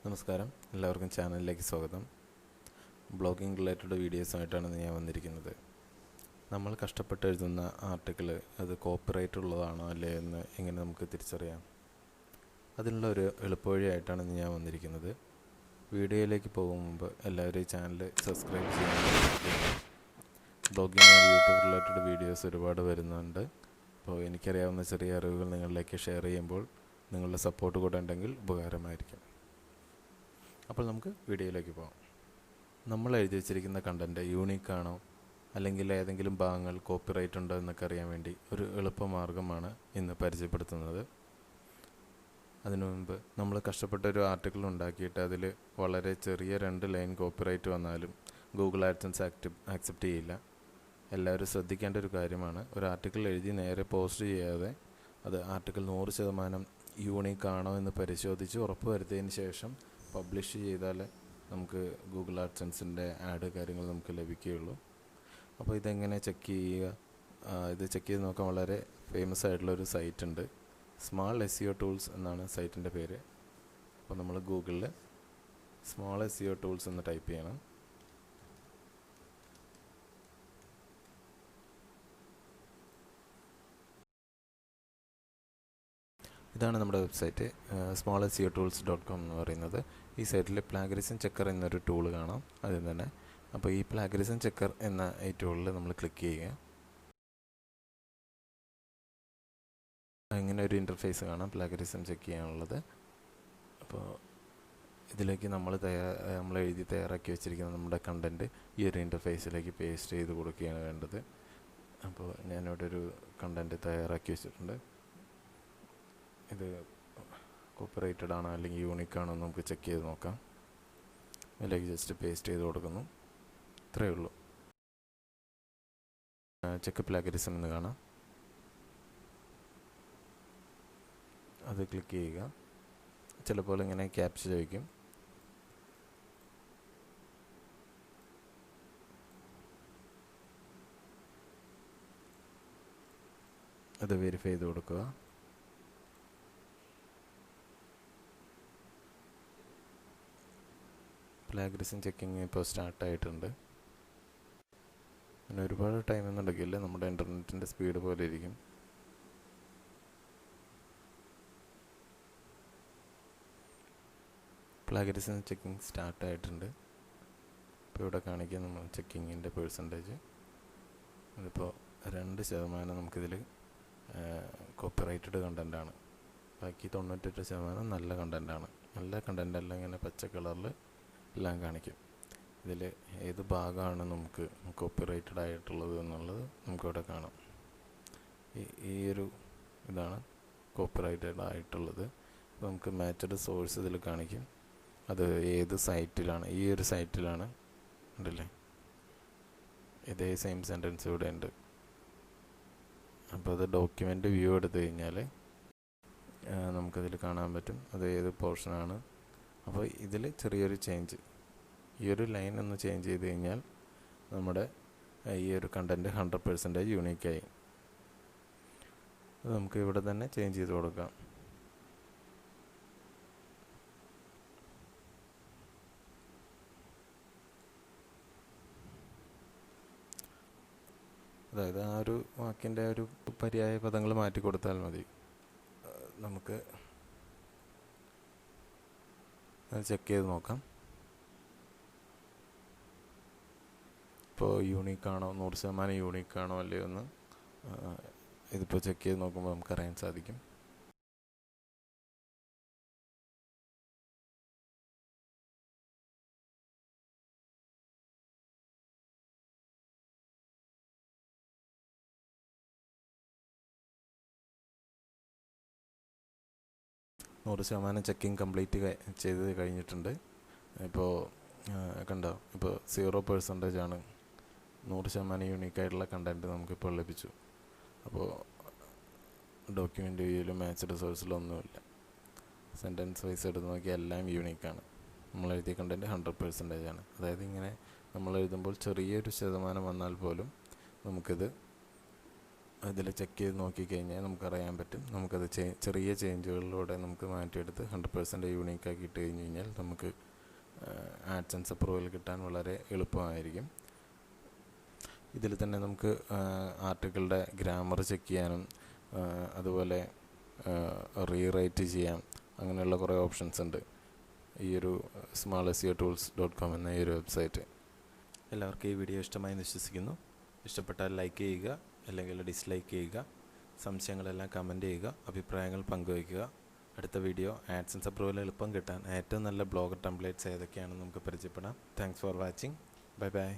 നമസ്കാരം, എല്ലാവർക്കും ചാനലിലേക്ക് സ്വാഗതം. ബ്ലോഗിംഗ് റിലേറ്റഡ് വീഡിയോസുമായിട്ടാണ് ഞാൻ വന്നിരിക്കുന്നത്. നമ്മൾ കഷ്ടപ്പെട്ട് എഴുതുന്ന ആർട്ടിക്കിൾ അത് കോപ്പിറൈറ്റ് ഉള്ളതാണോ അല്ലേ എന്ന് എങ്ങനെ നമുക്ക് തിരിച്ചറിയാം? അതിനുള്ള ഒരു എളുപ്പവഴിയായിട്ടാണ് ഞാൻ വന്നിരിക്കുന്നത്. വീഡിയോയിലേക്ക് പോകും മുമ്പ് എല്ലാവരും ഈ ചാനൽ സബ്സ്ക്രൈബ് ചെയ്യാൻ. ബ്ലോഗിംഗ് യൂട്യൂബ് റിലേറ്റഡ് വീഡിയോസ് ഒരുപാട് വരുന്നുണ്ട്. അപ്പോൾ എനിക്കറിയാവുന്ന ചെറിയ അറിവുകൾ നിങ്ങളിലേക്ക് ഷെയർ ചെയ്യുമ്പോൾ നിങ്ങളുടെ സപ്പോർട്ട് കൂടെ ഉണ്ടെങ്കിൽ ഉപകാരമായിരിക്കും. അപ്പോൾ നമുക്ക് വീഡിയോയിലേക്ക് പോകാം. നമ്മൾ എഴുതി വച്ചിരിക്കുന്ന കണ്ടൻറ്റ് യൂണീക്കാണോ അല്ലെങ്കിൽ ഏതെങ്കിലും ഭാഗങ്ങൾ കോപ്പിറൈറ്റ് ഉണ്ടോ എന്നൊക്കെ അറിയാൻ വേണ്ടി ഒരു എളുപ്പമാർഗ്ഗമാണ് ഇന്ന് പരിചയപ്പെടുത്തുന്നത്. അതിനു മുൻപ് നമ്മൾ കഷ്ടപ്പെട്ട ഒരു ആർട്ടിക്കിൾ ഉണ്ടാക്കിയിട്ട് അതിൽ വളരെ ചെറിയ 2 ലൈൻ കോപ്പിറൈറ്റ് വന്നാലും ഗൂഗിൾ ആഡ്സൻസ് ആക്സെപ്റ്റ് ചെയ്യില്ല. എല്ലാവരും ശ്രദ്ധിക്കേണ്ട ഒരു കാര്യമാണ്. ഒരു ആർട്ടിക്കിൾ എഴുതി നേരെ പോസ്റ്റ് ചെയ്യാതെ അത് ആർട്ടിക്കിൾ 100% യൂണീക്കാണോ എന്ന് പരിശോധിച്ച് ഉറപ്പ് വരുത്തിയതിന് ശേഷം പബ്ലിഷ് ചെയ്താൽ നമുക്ക് ഗൂഗിൾ ആഡ്സൻസിൻ്റെ ആഡ് കാര്യങ്ങൾ നമുക്ക് ലഭിക്കുകയുള്ളൂ. അപ്പോൾ ഇതെങ്ങനെ ചെക്ക് ചെയ്യുക? ഇത് ചെക്ക് ചെയ്ത് നോക്കാൻ വളരെ ഫേമസ് ആയിട്ടുള്ളൊരു സൈറ്റ് ഉണ്ട്. സ്മാൾ SEO ടൂൾസ് എന്നാണ് സൈറ്റിൻ്റെ പേര്. അപ്പോൾ നമ്മൾ ഗൂഗിളിൽ സ്മാൾ SEO ടൂൾസ് എന്ന് ടൈപ്പ് ചെയ്യണം. ഇതാണ് നമ്മുടെ വെബ്സൈറ്റ്, smallscotools.com എന്ന് പറയുന്നത്. ഈ സൈറ്റിൽ പ്ലാഗറിസം ചെക്കർ എന്നൊരു ടൂൾ കാണാം അതിൽ തന്നെ. അപ്പോൾ ഈ പ്ലാഗറിസം ചെക്കർ എന്ന ഈ ടൂളിൽ നമ്മൾ ക്ലിക്ക് ചെയ്യുക. ഇങ്ങനെ ഒരു ഇൻ്റർഫേസ് കാണാം പ്ലാഗറിസം ചെക്ക് ചെയ്യാനുള്ളത്. അപ്പോൾ ഇതിലേക്ക് നമ്മൾ എഴുതി തയ്യാറാക്കി വെച്ചിരിക്കുന്ന നമ്മുടെ കണ്ടൻറ്റ് ഈ ഒരു ഇൻ്റർഫേസിലേക്ക് പേസ്റ്റ് ചെയ്ത് കൊടുക്കുകയാണ് വേണ്ടത്. അപ്പോൾ ഞാനിവിടെ ഒരു കണ്ടൻറ്റ് തയ്യാറാക്കി വെച്ചിട്ടുണ്ട്. ഇത് കോപ്പിറൈറ്റഡ് ആണോ അല്ലെങ്കിൽ യൂണിക്കാണോ എന്ന് നമുക്ക് ചെക്ക് ചെയ്ത് നോക്കാം. അതിലേക്ക് ജസ്റ്റ് പേസ്റ്റ് ചെയ്ത് കൊടുക്കുന്നു. ഇത്രയേ ഉള്ളൂ. ചെക്ക് പ്ലാഗറിസം എന്ന് കാണാം, അത് ക്ലിക്ക് ചെയ്യുക. ചിലപ്പോൾ ഇങ്ങനെ ക്യാപ്ച ചോദിക്കും. അത് വെരിഫൈ ചെയ്ത് കൊടുക്കുക. പ്ലാഗറിസം ചെക്കിങ് ഇപ്പോൾ സ്റ്റാർട്ടായിട്ടുണ്ട്. പിന്നെ ഒരുപാട് ടൈമൊന്നും എടുക്കില്ല, നമ്മുടെ ഇൻ്റർനെറ്റിൻ്റെ സ്പീഡ് പോലെ ഇരിക്കും. പ്ലാഗറിസം ചെക്കിങ് സ്റ്റാർട്ടായിട്ടുണ്ട്. ഇപ്പോൾ ഇവിടെ കാണിക്കുക നമ്മൾ ചെക്കിങ്ങിൻ്റെ പെർസെൻറ്റേജ്. അതിപ്പോൾ 2% നമുക്കിതിൽ കോപ്പിറൈറ്റഡ് കണ്ടൻറ്റാണ്. ബാക്കി 98% നല്ല കണ്ടൻറ്റാണ്. നല്ല കണ്ടൻറ്റെല്ലാം ഇങ്ങനെ പച്ച കളറിൽ എല്ലാം കാണിക്കും. ഇതിൽ ഏത് ഭാഗമാണ് നമുക്ക് കോപ്പിറൈറ്റഡ് ആയിട്ടുള്ളത് എന്നുള്ളത് നമുക്കിവിടെ കാണാം. ഈ ഒരു ഇതാണ് കോപ്പിറൈറ്റഡ് ആയിട്ടുള്ളത്. നമുക്ക് മാച്ചഡ് സോഴ്സ് ഇതിൽ കാണിക്കും. അത് ഏത് സൈറ്റിലാണ്, ഈ ഒരു സൈറ്റിലാണ് ഉണ്ടല്ലേ, ഇതേ സെയിം സെൻറ്റൻസ് ഇവിടെ ഉണ്ട്. അപ്പോൾ അത് ഡോക്യുമെൻ്റ് വ്യൂ എടുത്തു കഴിഞ്ഞാൽ നമുക്കതിൽ കാണാൻ പറ്റും അത് ഏത് പോർഷനാണ്. അപ്പോൾ ഇതിൽ ചെറിയൊരു ചേഞ്ച്, ഈ ഒരു ലൈൻ ഒന്ന് ചേഞ്ച് ചെയ്ത് കഴിഞ്ഞാൽ നമ്മുടെ ഈ ഒരു കണ്ടൻറ്റ് 100% യൂണീക്കായി. അത് നമുക്ക് ഇവിടെ തന്നെ ചേഞ്ച് ചെയ്ത് കൊടുക്കാം. അതായത് ആ ഒരു വാക്കിൻ്റെ ഒരു പര്യായ പദങ്ങൾ മാറ്റി കൊടുത്താൽ മതി. നമുക്ക് ചെക്ക് ചെയ്ത് നോക്കാം. ഇപ്പോൾ യൂണീക്കാണോ, 100% യൂണീക്കാണോ അല്ലയോ എന്ന് ഇതിപ്പോൾ ചെക്ക് ചെയ്ത് നോക്കുമ്പോൾ നമുക്കറിയാൻ സാധിക്കും. ചെക്കിങ് കംപ്ലീറ്റ് ചെയ്ത് കഴിഞ്ഞിട്ടുണ്ട്. ഇപ്പോൾ കണ്ടോ, ഇപ്പോൾ 0% ആണ് 100% യൂണീക്കായിട്ടുള്ള കണ്ടൻറ്റ് നമുക്കിപ്പോൾ ലഭിച്ചു. അപ്പോൾ ഡോക്യുമെൻ്റ് വ്യൂയിലും മാച്ച്ഡ് സോഴ്സിലൊന്നുമില്ല. സെൻറ്റൻസ് വൈസ് എടുത്ത് നോക്കിയാൽ എല്ലാം യൂണീക്കാണ്. നമ്മൾ എഴുതിയ കണ്ടൻറ്റ് 100% ആണ്. അതായത് ഇങ്ങനെ നമ്മൾ എഴുതുമ്പോൾ ചെറിയൊരു ശതമാനം വന്നാൽ പോലും നമുക്കിത് അതിൽ ചെക്ക് ചെയ്ത് നോക്കിക്കഴിഞ്ഞാൽ നമുക്കറിയാൻ പറ്റും. നമുക്കത് ചെറിയ ചേഞ്ചുകളിലൂടെ നമുക്ക് മാറ്റിയെടുത്ത് 100% യൂണീക്കാക്കി ഇട്ട് കഴിഞ്ഞ് കഴിഞ്ഞാൽ നമുക്ക് ആഡ്സൻസ് അപ്രൂവൽ കിട്ടാൻ വളരെ എളുപ്പമായിരിക്കും. ഇതിൽ തന്നെ നമുക്ക് ആർട്ടിക്കിളുടെ ഗ്രാമർ ചെക്ക് ചെയ്യാനും അതുപോലെ റീറൈറ്റ് ചെയ്യാം. അങ്ങനെയുള്ള കുറേ ഓപ്ഷൻസ് ഉണ്ട് ഈ ഒരു smalseotools.com എന്ന ഈ ഒരു വെബ്സൈറ്റ്. എല്ലാവർക്കും ഈ വീഡിയോ ഇഷ്ടമായി വിശ്വസിക്കുന്നു. ഇഷ്ടപ്പെട്ടാൽ ലൈക്ക് ചെയ്യുക, അല്ലെങ്കിൽ ഡിസ്ലൈക്ക് ചെയ്യുക. സംശയങ്ങളെല്ലാം കമൻറ്റ് ചെയ്യുക, അഭിപ്രായങ്ങൾ പങ്കുവയ്ക്കുക. അടുത്ത വീഡിയോ ആഡ്സൻസ് അപ്രൂവൽ എളുപ്പം കിട്ടാൻ ഏറ്റവും നല്ല ബ്ലോഗർ ടെംപ്ലേറ്റ്സ് ഏതൊക്കെയാണെന്ന് നമുക്ക് പരിചയപ്പെടാം. Thanks for watching. Bye bye.